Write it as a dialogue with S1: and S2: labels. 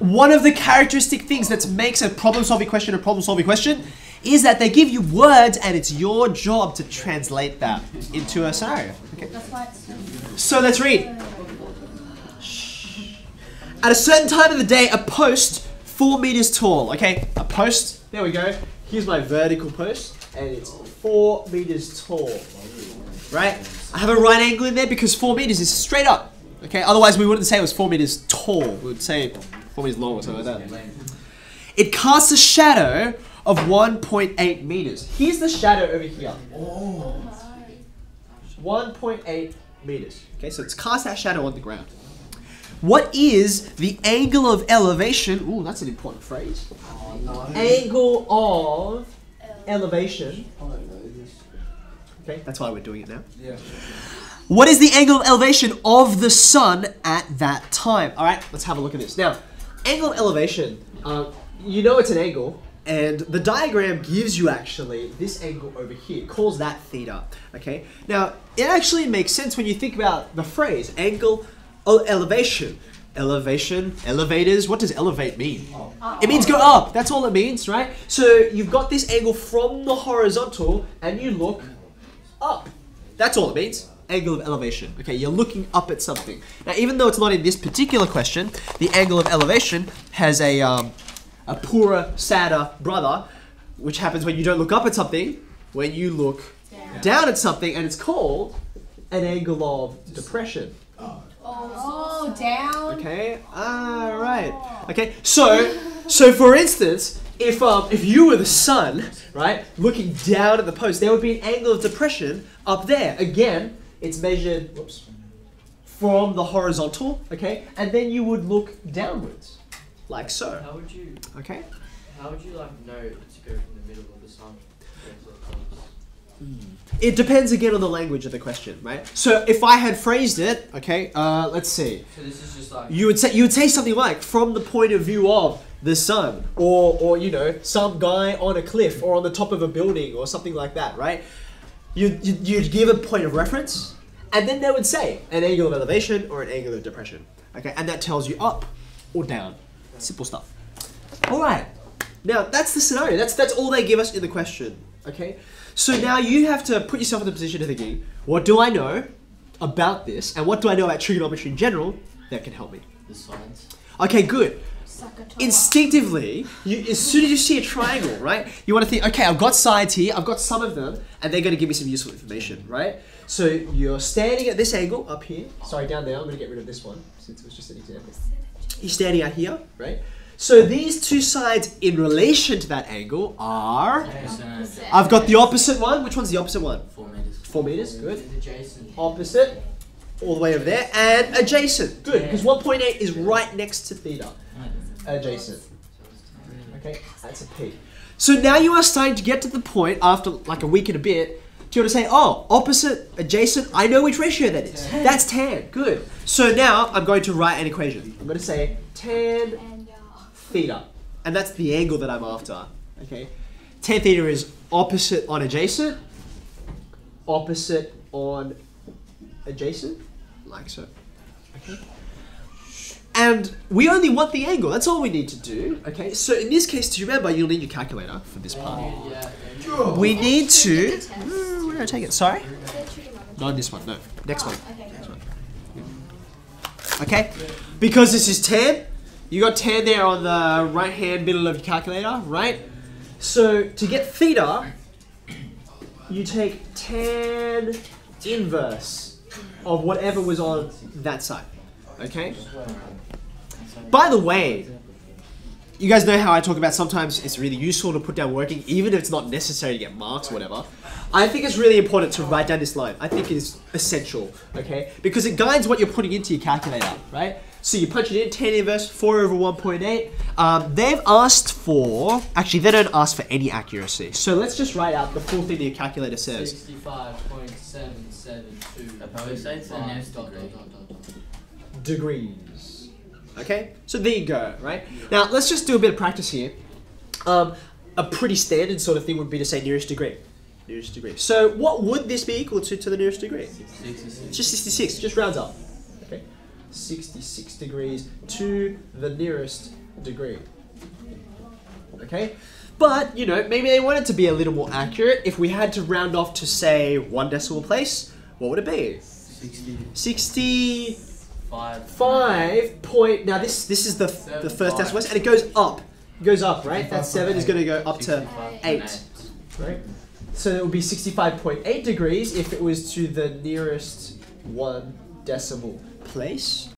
S1: one of the characteristic things that makes a problem-solving question a problem-solving question is that they give you words and it's your job to translate that into a scenario. Okay. So let's read. At a certain time of the day, a post 4 meters tall. Okay, a post. There we go. Here's my vertical post, and it's 4 meters tall. Right? I have a right angle in there because 4 meters is straight up. Okay, otherwise we wouldn't say it was 4 meters tall. We would say 4 meters long or something like that. It casts a shadow of 1.8 meters. Here's the shadow over here. 1.8 meters. Okay, so it's cast that shadow on the ground. What is the angle of elevation? Ooh, that's an important phrase. Angle of elevation. Okay, that's why we're doing it now. Yeah. What is the angle of elevation of the sun at that time? All right, let's have a look at this. Now, angle of elevation, you know it's an angle, and the diagram gives you actually this angle over here. It calls that theta, okay? Now, it actually makes sense when you think about the phrase angle of elevation. Elevation, elevators, what does elevate mean? It means go up, that's all it means, right? So you've got this angle from the horizontal and you look up. That's all it means. Angle of elevation. Okay, you're looking up at something. Now, even though it's not in this particular question, the angle of elevation has a poorer, sadder brother, which happens when you don't look up at something, when you look down at something, and it's called an angle of depression.
S2: Oh, down.
S1: Okay, right. Okay, so for instance, if you were the sun, right, looking down at the post, there would be an angle of depression up there. Again, it's measured from the horizontal, okay, and then you would look downwards, like so.
S3: How would you?
S1: Okay.
S3: How would you like know to go from the middle of the sun?
S1: It depends again on the language of the question, right? So if I had phrased it, okay, let's see.
S3: So this is just like
S1: you would say something like from the point of view of the sun, or you know, some guy on a cliff or on the top of a building or something like that, right? You'd give a point of reference, and then they would say an angle of elevation or an angle of depression, okay, and that tells you up or down. Simple stuff. All right. Now that's the scenario. That's all they give us in the question, okay? So now you have to put yourself in the position of thinking, what do I know about this, and what do I know about trigonometry in general that can help me?
S3: the signs.
S1: Okay, good. Instinctively, as soon as you see a triangle, right, you want to think, okay, I've got sides here, I've got some of them, and they're going to give me some useful information, right? So you're standing at this angle up here. Sorry, down there. I'm going to get rid of this one since it was just an example. You're standing out here, right? So these two sides in relation to that angle are... I've got the opposite one. Which one's the opposite one?
S3: 4 meters.
S1: 4 meters, good.
S3: Adjacent.
S1: Opposite, all the way over there, and adjacent. Good, because 1.8 is right next to theta. Adjacent. Okay, that's a P. So now you are starting to get to the point after like a week and a bit. Do you want to say, oh, opposite, adjacent, I know which ratio that is. That's tan, good. So now I'm going to write an equation. I'm going to say tan theta. And that's the angle that I'm after, okay? Tan theta is opposite on adjacent, opposite on adjacent, like so, okay? And we only want the angle, that's all we need to do, okay? So in this case, to remember, you'll need your calculator for this part. We need to, we're gonna take it, sorry? Not this one, no, next one. Next one. Okay, because this is tan, you got tan there on the right hand middle of your calculator, right? So to get theta, you take tan inverse of whatever was on that side, okay? By the way, you guys know how I talk about sometimes it's really useful to put down working, even if it's not necessary to get marks or whatever. I think it's really important to write down this line. I think it is essential, okay? Because it guides what you're putting into your calculator, right? So you punch it in, tan inverse, 4 over 1.8. They've asked for, actually they don't ask for any accuracy. So let's just write out the full thing that your calculator says.
S3: 65.772.
S1: Degrees. Okay, so there you go, right? Now let's just do a bit of practice here. A pretty standard sort of thing would be to say nearest degree. Nearest degree. So what would this be equal to the nearest degree?
S3: 66.
S1: Just 66, just rounds up. Okay, 66 degrees to the nearest degree. Okay? But, you know, maybe they want it to be a little more accurate. If we had to round off to, say, 1 decimal place, what would it be? 65 point... Now, this is the first decimal place, and it goes up. It goes up, right? That 7 is going to go up to 8. Right? So it would be 65.8 degrees if it was to the nearest 1 decimal place.